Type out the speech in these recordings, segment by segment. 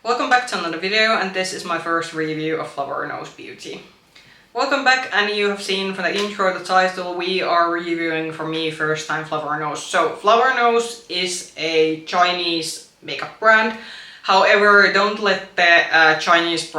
Welcome back to another video, and this is my first review of Flower Nose Beauty. Welcome back, and you have seen from the intro, the title, we are reviewing, for me, first time Flower Nose. So Flower Nose is a Chinese makeup brand. However, don't let the Chinese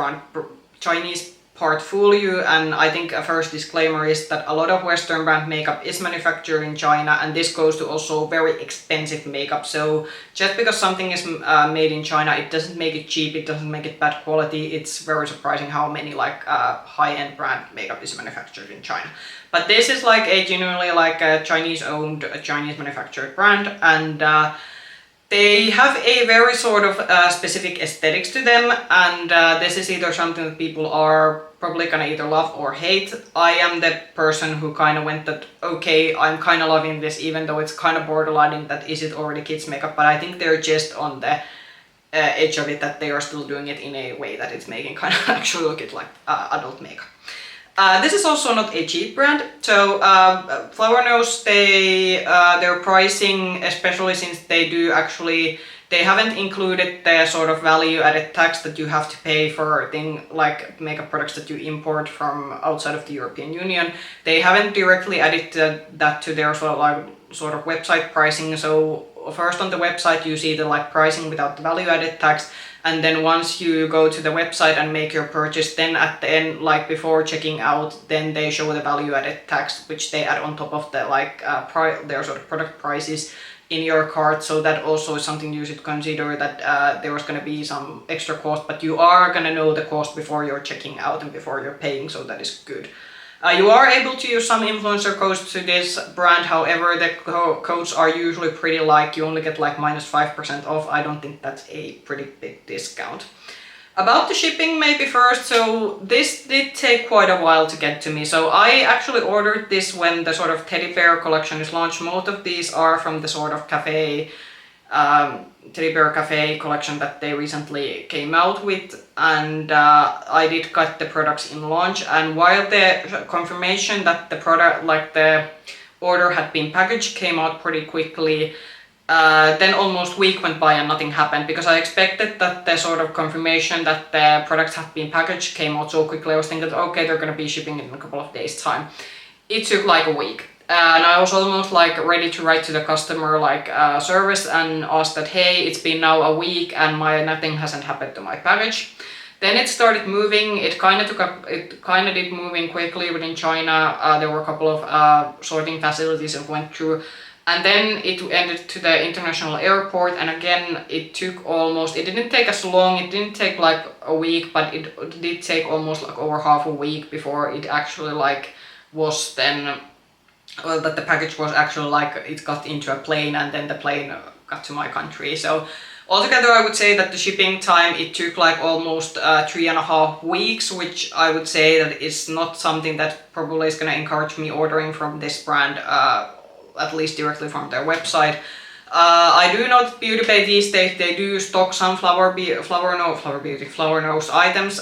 part fool you, and I think a first disclaimer is that a lot of Western brand makeup is manufactured in China, and this goes to also very expensive makeup. So just because something is made in China, it doesn't make it cheap, it doesn't make it bad quality. It's very surprising how many high-end brand makeup is manufactured in China. But this is like a genuinely like a Chinese owned, Chinese manufactured brand, and they have a very sort of specific aesthetics to them, and this is either something that people are probably gonna either love or hate. I am the person who kind of went that, okay, I'm kind of loving this, even though it's kind of borderlining that is it already kids makeup, but I think they're just on the edge of it, that they are still doing it in a way that it's making kind of actually look it like adult makeup. This is also not a cheap brand, so Flower Nose, their pricing, especially since they do actually, they haven't included the sort of value-added tax that you have to pay for like makeup products that you import from outside of the European Union. They haven't directly added that to their sort of website pricing. So first on the website you see the pricing without the value-added tax, and then once you go to the website and make your purchase, then at the end, before checking out, then they show the value-added tax, which they add on top of the their sort of product prices in your cart. So that also is something you should consider, that there was going to be some extra cost, but you are going to know the cost before you're checking out and before you're paying, so that is good. You are able to use some influencer codes to this brand, however the codes are usually pretty you only get -5% off. I don't think that's a pretty big discount. About the shipping maybe first, so this did take quite a while to get to me. So I actually ordered this when the sort of teddy bear collection is launched. Most of these are from the sort of teddy bear cafe collection that they recently came out with, and I did got the products in launch, and while the confirmation that the product, the order had been packaged, came out pretty quickly, then almost a week went by and nothing happened, because I expected that the sort of confirmation that the products have been packaged came out so quickly. I was thinking that, okay, they're gonna be shipping it in a couple of days time. It took like a week. And I was almost ready to write to the customer service and ask that, hey, it's been now a week and nothing hasn't happened to my package. Then it started moving. It kind of did moving quickly within China. There were a couple of sorting facilities that went through, and then it ended to the international airport. And again, it didn't take as long. It didn't take a week, but it did take almost over half a week before it actually was then. Well, that the package was actually it got into a plane, and then the plane got to my country. So altogether I would say that the shipping time, it took almost 3.5 weeks, which I would say that is not something that probably is going to encourage me ordering from this brand, at least directly from their website. I do know that Beauty Bay these days, they do stock some Flower Nose items,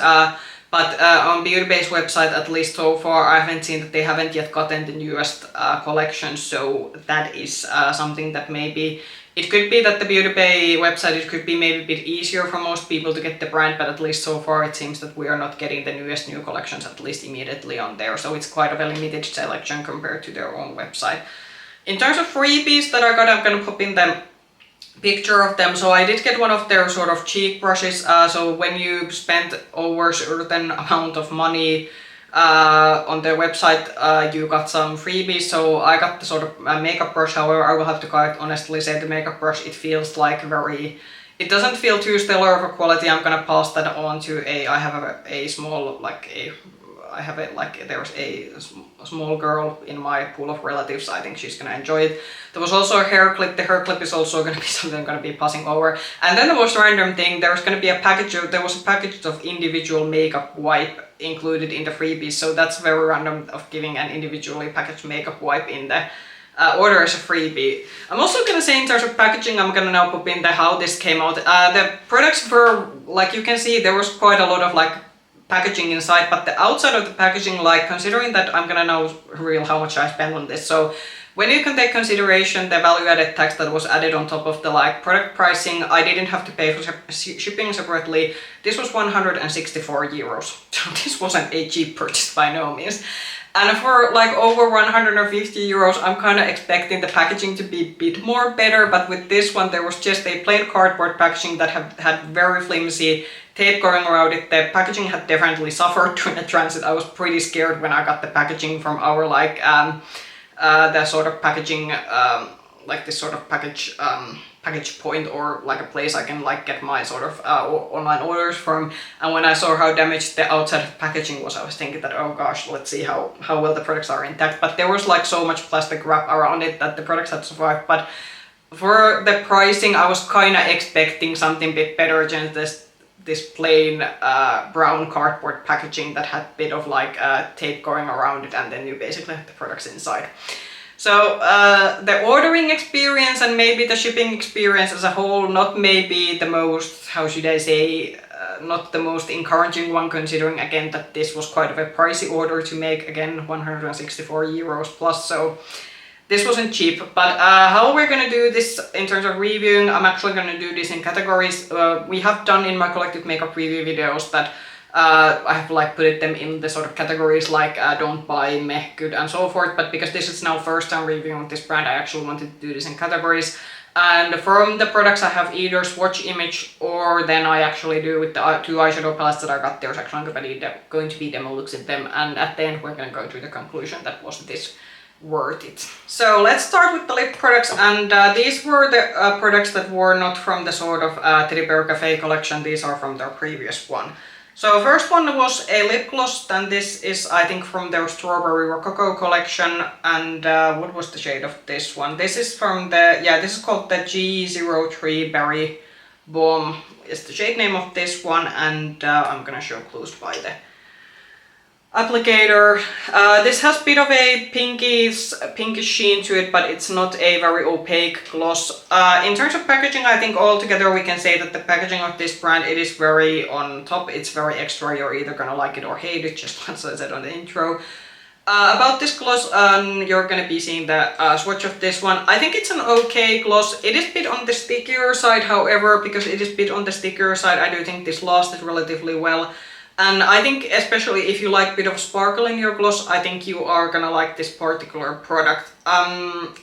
but on Beauty Bay's website, at least so far, I haven't seen that they haven't yet gotten the newest collection, so that is something that maybe, it could be that the Beauty Bay website, it could be maybe a bit easier for most people to get the brand, but at least so far it seems that we are not getting the newest new collections, at least immediately on there, so it's quite of a limited selection compared to their own website. In terms of freebies that I got, I'm gonna pop in the picture of them. So I did get one of their sort of cheek brushes. So when you spend over a certain amount of money on their website, you got some freebies. So I got the sort of makeup brush. However, I will have to quite honestly say the makeup brush, it feels it doesn't feel too stellar of a quality. I'm gonna pass that on to I have a small there's a small girl in my pool of relatives. I think she's gonna enjoy it. There was also a hair clip. The hair clip is also gonna be something I'm gonna be passing over. And then there was a random thing. There was a package of individual makeup wipe included in the freebies. So that's very random of giving an individually packaged makeup wipe in the order as a freebie. I'm also gonna say in terms of packaging, I'm gonna now pop in how this came out. The products were, you can see, there was quite a lot of packaging inside, but the outside of the packaging, considering that I'm gonna now reveal how much I spent on this. So When you can take consideration the value-added tax that was added on top of the like product pricing, I didn't have to pay for shipping separately. This was 164 euros. So this wasn't a cheap purchase by no means. And for like over 150 euros, I'm kind of expecting the packaging to be a bit more better, but with this one there was just a plain cardboard packaging that had very flimsy tape going around it. The packaging had definitely suffered during the transit. I was pretty scared when I got the packaging from our like the sort of packaging like this sort of package point, or like a place I can like get my sort of online orders from. And when I saw how damaged the outside of packaging was, I was thinking that, oh gosh, let's see how well the products are intact. But there was like so much plastic wrap around it that the products had survived. But for the pricing, I was kind of expecting something a bit better than this plain brown cardboard packaging that had a bit of like tape going around it, and then you basically have the products inside. So the ordering experience and maybe the shipping experience as a whole, not maybe the most, how should I say, not the most encouraging one, considering again that this was quite of a pricey order to make, again 164 euros plus, so this wasn't cheap. But how we're gonna do this in terms of reviewing, I'm actually gonna do this in categories. We have done in my collective makeup review videos that I have like put them in the sort of categories like don't buy, meh, good, and so forth. But because this is now first time reviewing this brand, I actually wanted to do this in categories. And from the products I have either swatch image, or then I actually do with the two eyeshadow palettes that I got. There's actually going to be demo looks at them, and at the end we're going to go to the conclusion that was this worth it. So let's start with the lip products, and these were the products that were not from the sort of Teddy Bear Cafe collection. These are from their previous one. So first one was a lip gloss, and this is I think from their Strawberry Rococo collection. And what was the shade of this one? This is from the, this is called the G03 Berry Bomb is the shade name of this one, and I'm gonna show clues by the applicator. This has a bit of a pinkish sheen to it, but it's not a very opaque gloss. In terms of packaging, I think altogether we can say that the packaging of this brand, it is very on top. It's very extra. You're either gonna like it or hate it, just as I said on the intro. About this gloss, you're gonna be seeing the swatch of this one. I think it's an okay gloss. It is a bit on the stickier side, however, because it is a bit on the stickier side, I do think this lasted relatively well. And I think especially if you like a bit of sparkle in your gloss, I think you are gonna like this particular product.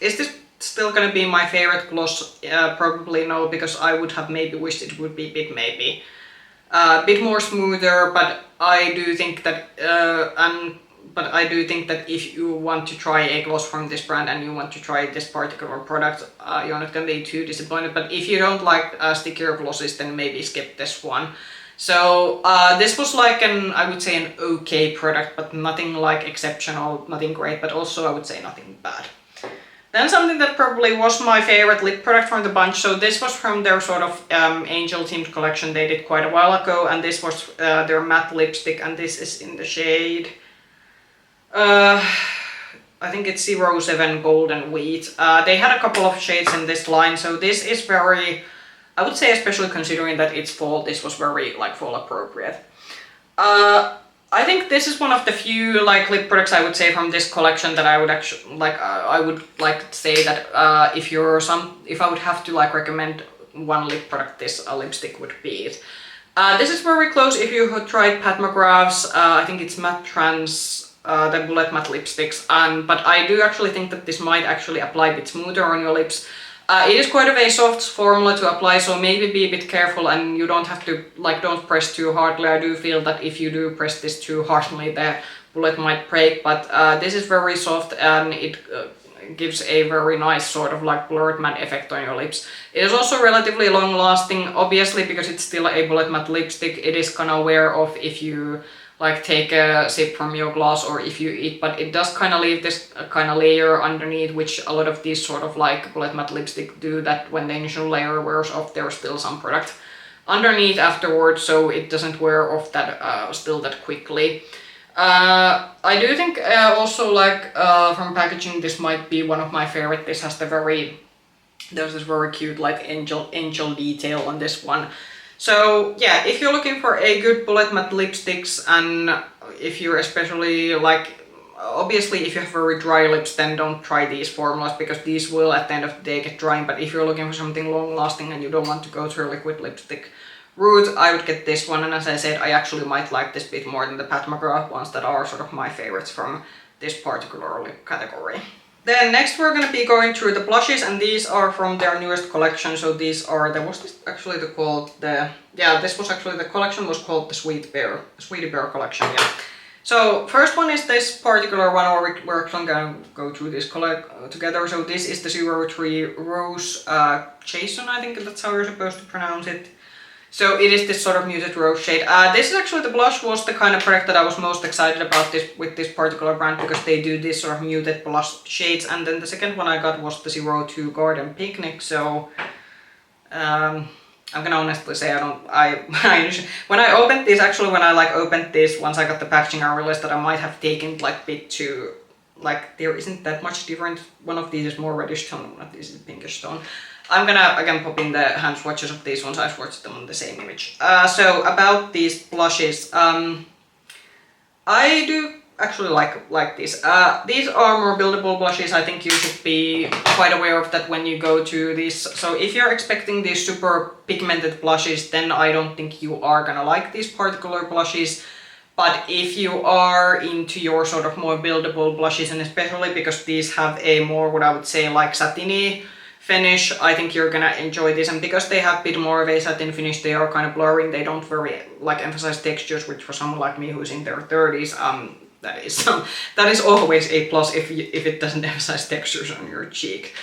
Is this still gonna be my favorite gloss? Probably no, because I would have maybe wished it would be a bit more smoother. But I do think that if you want to try a gloss from this brand and you want to try this particular product, you're not gonna be too disappointed. But if you don't like stickier glosses, then maybe skip this one. So this was like I would say an okay product, but nothing like exceptional, nothing great, but also I would say nothing bad. Then something that probably was my favorite lip product from the bunch. So this was from their sort of angel themed collection they did quite a while ago, and this was their matte lipstick, and this is in the shade, I think it's 07 Golden Wheat. They had a couple of shades in this line, so this is very, I would say, especially considering that it's fall, this was very like fall appropriate. I think this is one of the few like lip products I would say from this collection that I would actually like. I would like to say that if I would have to like recommend one lip product, this lipstick would be it. This is very close if you have tried Pat McGrath's. I think it's Matte Trans, the Bullet Matte lipsticks. But I do actually think that this might actually apply a bit smoother on your lips. It is quite of a soft formula to apply, so maybe be a bit careful and you don't have to, like, don't press too hardly. I do feel that if you do press this too hardly, the bullet might break, but this is very soft and it gives a very nice sort of like blurred matte effect on your lips. It is also relatively long lasting, obviously, because it's still a bullet matte lipstick. It is kind of wear off if you like take a sip from your glass or if you eat, but it does kind of leave this kind of layer underneath, which a lot of these sort of like bullet matte lipstick do, that when the initial layer wears off, there's still some product underneath afterwards, so it doesn't wear off that still that quickly. I do think also like from packaging, this might be one of my favorite. This has there's this very cute like angel detail on this one. So yeah, if you're looking for a good bullet matte lipsticks, and if you're especially like, obviously if you have very dry lips, then don't try these formulas because these will at the end of the day get drying. But if you're looking for something long lasting and you don't want to go to a liquid lipstick route, I would get this one. And as I said, I actually might like this bit more than the Pat McGrath ones that are sort of my favorites from this particular lip category. Then next we're going to be going through the blushes, and these are from their newest collection. So these are the, was this actually the called the, yeah, this was actually, the collection was called the Sweetie Bear collection, yeah. So first one is this particular one, or we're actually going to go through this together. So this is the 03 Rose Chanson, I think that's how you're supposed to pronounce it. So it is this sort of muted rose shade. This is actually, the blush was the kind of product that I was most excited about this with this particular brand, because they do this sort of muted blush shades. And then the second one I got was the 02 Garden Picnic. So I'm gonna honestly say when I opened this, actually when I opened this, once I got the packaging, I realized that I might have taken like a bit too, like there isn't that much different. One of these is more reddish tone, one of these is pinkish tone. I'm gonna again pop in the hand swatches of these ones. I swatched them on the same image. So about these blushes, I do actually like these. These are more buildable blushes. I think you should be quite aware of that when you go to these. So if you're expecting these super pigmented blushes, then I don't think you are gonna like these particular blushes. But if you are into your sort of more buildable blushes, and especially because these have a more, what I would say, like satiny finish, I think you're gonna enjoy this. And because they have a bit more of a satin finish, they are kind of blurring, they don't very like emphasize textures, which for someone like me who's in their 30s, that is always a plus if it doesn't emphasize textures on your cheek.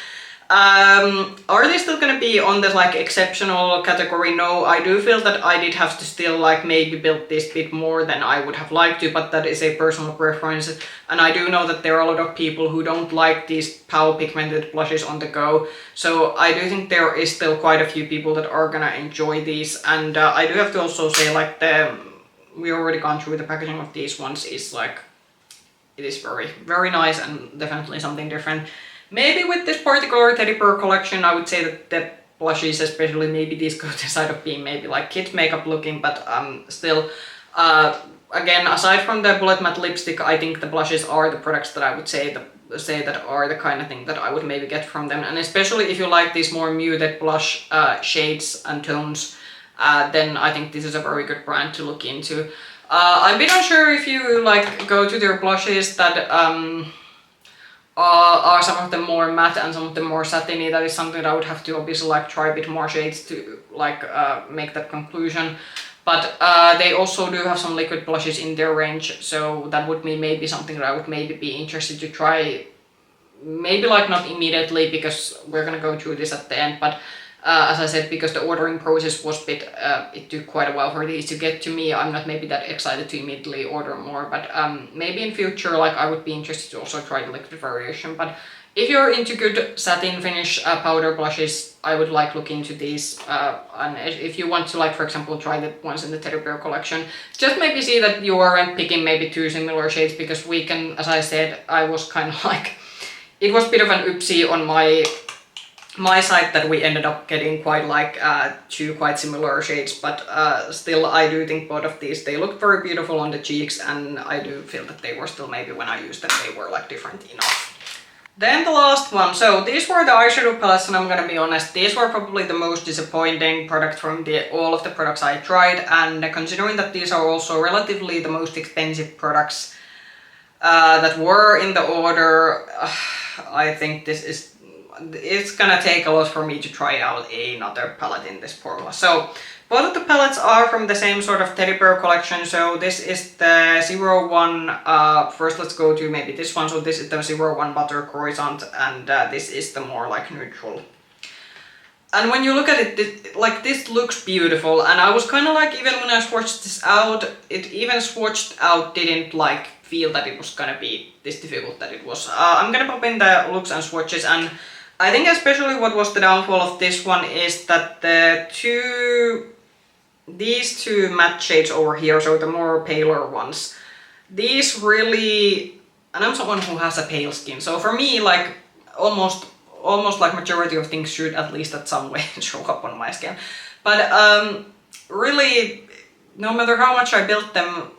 Are they still gonna be on the like exceptional category? No, I do feel that I did have to still like maybe build this bit more than I would have liked to, but that is a personal preference. And I do know that there are a lot of people who don't like these pow pigmented blushes on the go. So I do think there is still quite a few people that are gonna enjoy these. And I do have to also say, like, we already gone through the packaging of these ones is like, it is very, very nice and definitely something different. Maybe with this particular Teddy Bear collection, I would say that the blushes, especially, maybe these go to the side of being maybe like kids makeup looking, but still, again, aside from the bullet matte lipstick, I think the blushes are the products that I would say that are the kind of thing that I would maybe get from them. And especially if you like these more muted blush shades and tones, then I think this is a very good brand to look into. I'm a bit unsure if you like go to their blushes that are some of them more matte and some of them more satiny. That is something that I would have to obviously like try a bit more shades to like make that conclusion. But they also do have some liquid blushes in their range, so that would be maybe something that I would maybe be interested to try. Maybe like not immediately, because we're gonna go through this at the end, but as I said, because the ordering process was a bit, it took quite a while for these to get to me, I'm not maybe that excited to immediately order more, but maybe in future, like, I would be interested to also try the liquid variation. But if you're into good satin finish powder blushes, I would like look into these, and if you want to, like, for example, try the ones in the Teddy Bear collection, just maybe see that you aren't picking maybe two similar shades, because we can, as I said, I was kind of like, it was a bit of an oopsie on my side that we ended up getting quite like two quite similar shades, but still I do think both of these, they look very beautiful on the cheeks, and I do feel that they were still, maybe when I used them, they were like different enough. Then the last one, so these were the eyeshadow palettes, and I'm gonna be honest, these were probably the most disappointing product from all of the products I tried, and considering that these are also relatively the most expensive products that were in the order, I think it's gonna take a lot for me to try out another palette in this formula. So both of the palettes are from the same sort of Teddy Bear collection. So this is the 01, first let's go to maybe this one. So this is the 01 Butter Croissant, and this is the more like neutral. And when you look at it, like, this looks beautiful, and I was kind of like, even when I swatched this out, it even swatched out didn't like feel that it was gonna be this difficult that it was. I'm gonna pop in the looks and swatches, and I think especially what was the downfall of this one is that these two matte shades over here, so the more paler ones, these really, and I'm someone who has a pale skin, so for me, like, almost like majority of things should at least at some way show up on my skin. But really, no matter how much I built them,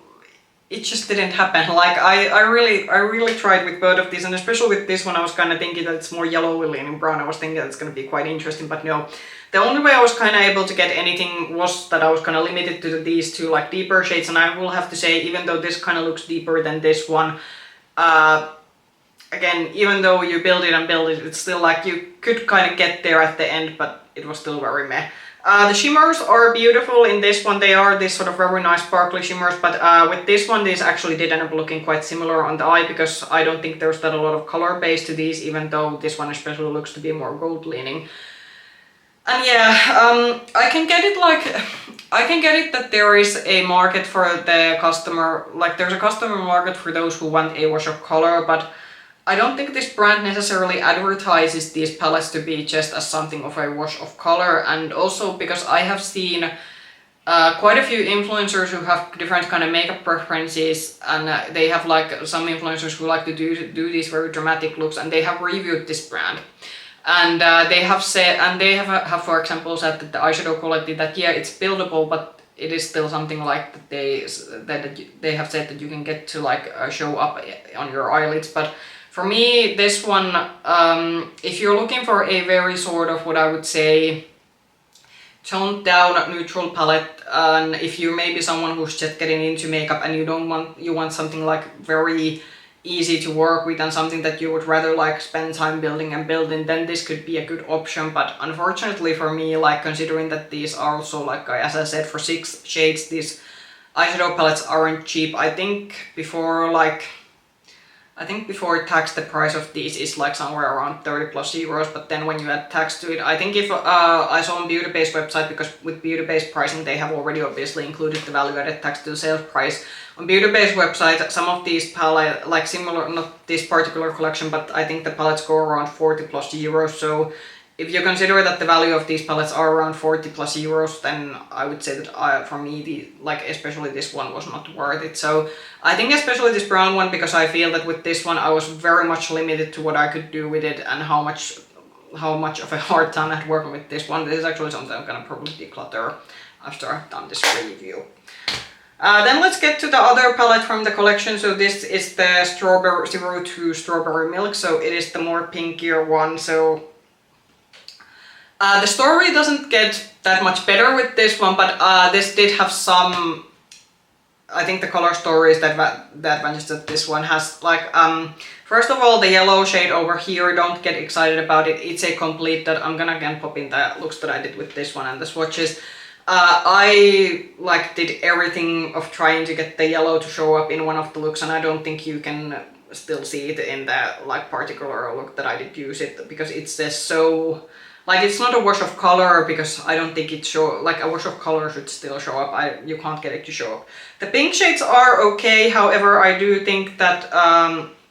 it just didn't happen. Like I really tried with both of these, and especially with this one I was kind of thinking that it's more yellowy leaning brown. I was thinking that it's going to be quite interesting, but no. The only way I was kind of able to get anything was that I was kind of limited to these two like deeper shades, and I will have to say, even though this kind of looks deeper than this one, again, even though you build it and build it, it's still like you could kind of get there at the end, but it was still very meh. The shimmers are beautiful in this one. They are this sort of very nice sparkly shimmers, but with this one, these actually did end up looking quite similar on the eye, because I don't think there's that a lot of color base to these, even though this one especially looks to be more gold leaning. And yeah, I can get it that there is a market for the customer, like there's a customer market for those who want a wash of color, but I don't think this brand necessarily advertises these palettes to be just as something of a wash of color. And also because I have seen quite a few influencers who have different kind of makeup preferences, and they have like some influencers who like to do these very dramatic looks, and they have reviewed this brand. And they have said, and they have for example said that the eyeshadow quality, that yeah, it's buildable, but it is still something like that they have said that you can get to like show up on your eyelids. But for me, this one, if you're looking for a very sort of what I would say toned down neutral palette, and if you're maybe someone who's just getting into makeup and you want something like very easy to work with and something that you would rather like spend time building, then this could be a good option. But unfortunately for me, like considering that these are also like, as I said, for 6 shades, these eyeshadow palettes aren't cheap. I think before tax the price of these is like somewhere around 30 plus euros, but then when you add tax to it, I think if I saw on Beauty Bay's website, because with Beauty Bay's pricing they have already obviously included the value added tax to the sales price. On Beauty Bay's website, some of these palettes, like similar, not this particular collection, but I think the palettes go around 40 plus euros, so if you consider that the value of these palettes are around 40 plus euros, then I would say that for me, especially this one was not worth it. So I think especially this brown one, because I feel that with this one I was very much limited to what I could do with it and how much of a hard time I had working with this one. This is actually something I'm gonna probably declutter after I've done this review. Then let's get to the other palette from the collection. So this is the Strawberry 02 Strawberry Milk. So it is the more pinkier one. So the story doesn't get that much better with this one, but this did have some. I think the color story is the advantage that this one has. Like, first of all, the yellow shade over here, don't get excited about it. It's a complete that I'm gonna again pop in the looks that I did with this one and the swatches. I did everything of trying to get the yellow to show up in one of the looks, and I don't think you can still see it in the particular look that I did use it, because it's just so. It's not a wash of color, because I don't think it a wash of color should still show up. You can't get it to show up. The pink shades are okay, however, I do think that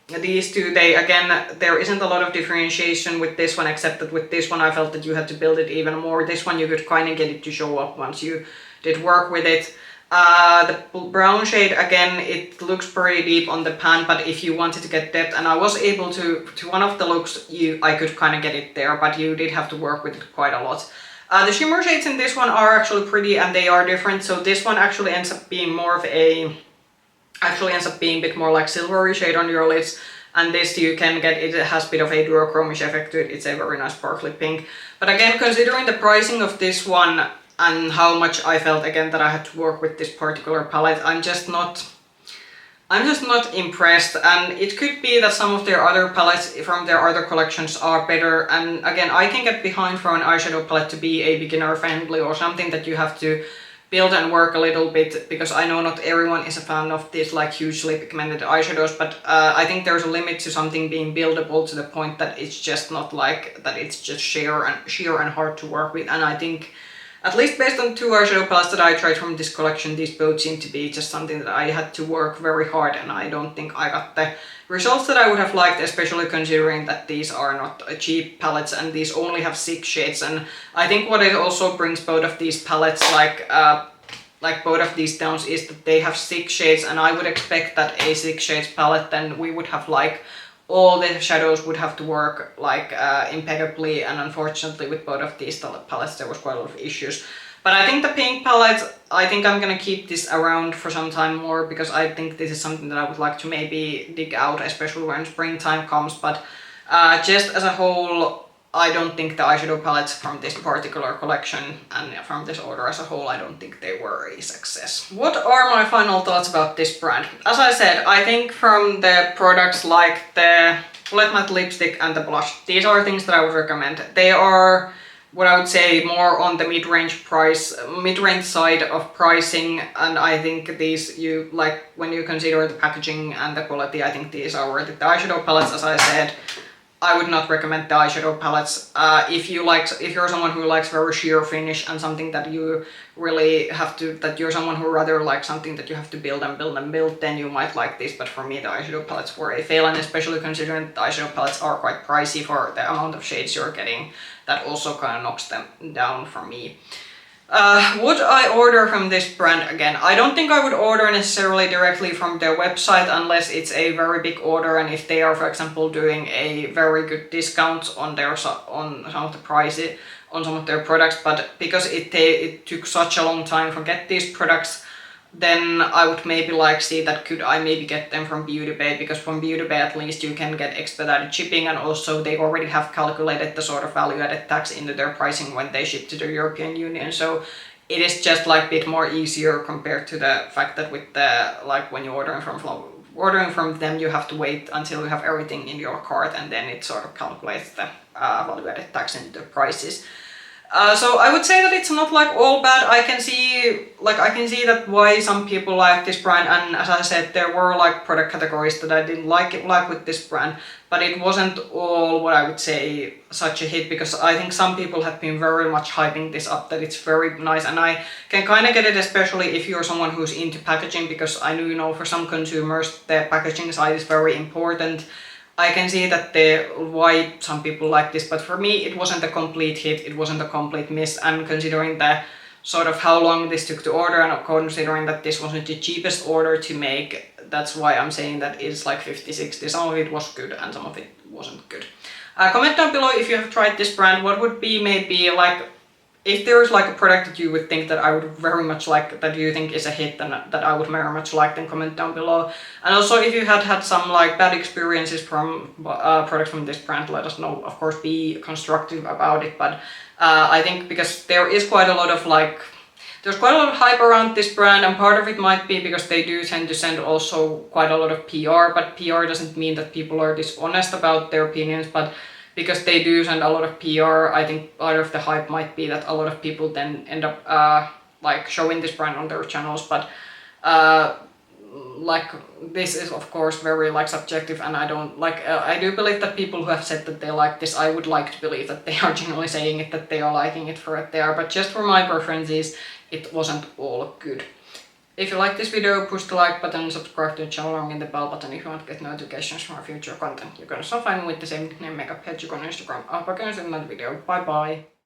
these two, there isn't a lot of differentiation with this one, except that with this one I felt that you had to build it even more. This one you could kind of get it to show up once you did work with it. The brown shade, again, it looks pretty deep on the pan, but if you wanted to get depth, and I was able to one of the looks, I could kind of get it there, but you did have to work with it quite a lot. The shimmer shades in this one are actually pretty, and they are different. So this one actually ends up being a bit more like silvery shade on your lids, and this you can get, it has a bit of a duochromish effect to it. It's a very nice sparkly pink. But again, considering the pricing of this one, and how much I felt again that I had to work with this particular palette, I'm just not impressed. And it could be that some of their other palettes from their other collections are better, and again, I can get behind for an eyeshadow palette to be a beginner friendly or something that you have to build and work a little bit, because I know not everyone is a fan of these hugely pigmented eyeshadows, but I think there's a limit to something being buildable to the point that it's just not that it's just sheer and hard to work with. And I think, at least based on 2 eyeshadow palettes that I tried from this collection, these both seem to be just something that I had to work very hard, and I don't think I got the results that I would have liked, especially considering that these are not cheap palettes and these only have 6 shades. And I think what it also brings both of these palettes, both of these towns, is that they have 6 shades, and I would expect that a 6 shades palette, then we would have all the shadows would have to work impeccably, and unfortunately with both of these palettes there was quite a lot of issues. But I think the pink palette, I think I'm gonna keep this around for some time more because I think this is something that I would like to maybe dig out, especially when springtime comes. But just as a whole, I don't think the eyeshadow palettes from this particular collection and from this order as a whole, I don't think they were a success. What are my final thoughts about this brand? As I said, I think from the products like the Bullet Matte Lipstick and the blush, these are things that I would recommend. They are what I would say more on the mid-range side of pricing, and I think these, you like, when you consider the packaging and the quality, I think these are worth it. The eyeshadow palettes, as I said, I would not recommend the eyeshadow palettes. If you're someone who likes very sheer finish and something that you really have to, that you're someone who rather likes something that you have to build and build and build, then you might like this. But for me, the eyeshadow palettes were a fail, and especially considering the eyeshadow palettes are quite pricey for the amount of shades you're getting, that also kind of knocks them down for me. Would I order from this brand again? I don't think I would order necessarily directly from their website unless it's a very big order, and if they are, for example, doing a very good discount on some of the prices on some of their products. But because it took such a long time to get these products, then I would maybe like see that could I maybe get them from Beauty Bay, because from Beauty Bay at least you can get expedited shipping, and also they already have calculated the sort of value-added tax into their pricing when they ship to the European Union. So it is just like a bit more easier compared to the fact that with the, like, when you're ordering from them, you have to wait until you have everything in your cart, and then it sort of calculates the value-added tax into the prices. So I would say that it's not like all bad. I can see that why some people like this brand, and as I said, there were like product categories that I didn't like with this brand, but it wasn't all what I would say such a hit, because I think some people have been very much hyping this up, that it's very nice, and I can kind of get it, especially if you're someone who's into packaging, because I know, you know, for some consumers the packaging side is very important. I can see that why some people like this, but for me it wasn't a complete hit, it wasn't a complete miss, and considering the sort of how long this took to order, and considering that this wasn't the cheapest order to make, that's why I'm saying that it's like 50-60. Some of it was good and some of it wasn't good. Comment down below if you have tried this brand. What would be maybe like, if there is like a product that you would think that I would very much like, that you think is a hit and that I would very much like, then comment down below. And also if you had some like bad experiences from products from this brand, let us know. Of course, be constructive about it, but I think because there is quite a lot of there's quite a lot of hype around this brand, and part of it might be because they do tend to send also quite a lot of PR, but PR doesn't mean that people are dishonest about their opinions, but because they do send a lot of PR, I think part of the hype might be that a lot of people then end up like showing this brand on their channels. But like, this is of course very like subjective, and I don't like, I do believe that people who have said that they like this, I would like to believe that they are genuinely saying it, that they are liking it for what they are, but just for my preferences, it wasn't all good. If you like this video, push the like button, subscribe to the channel, and hit the bell button if you want to get notifications from our future content. You can also find me with the same name, Makeup Head, on Instagram. I'll back in another video. Bye bye!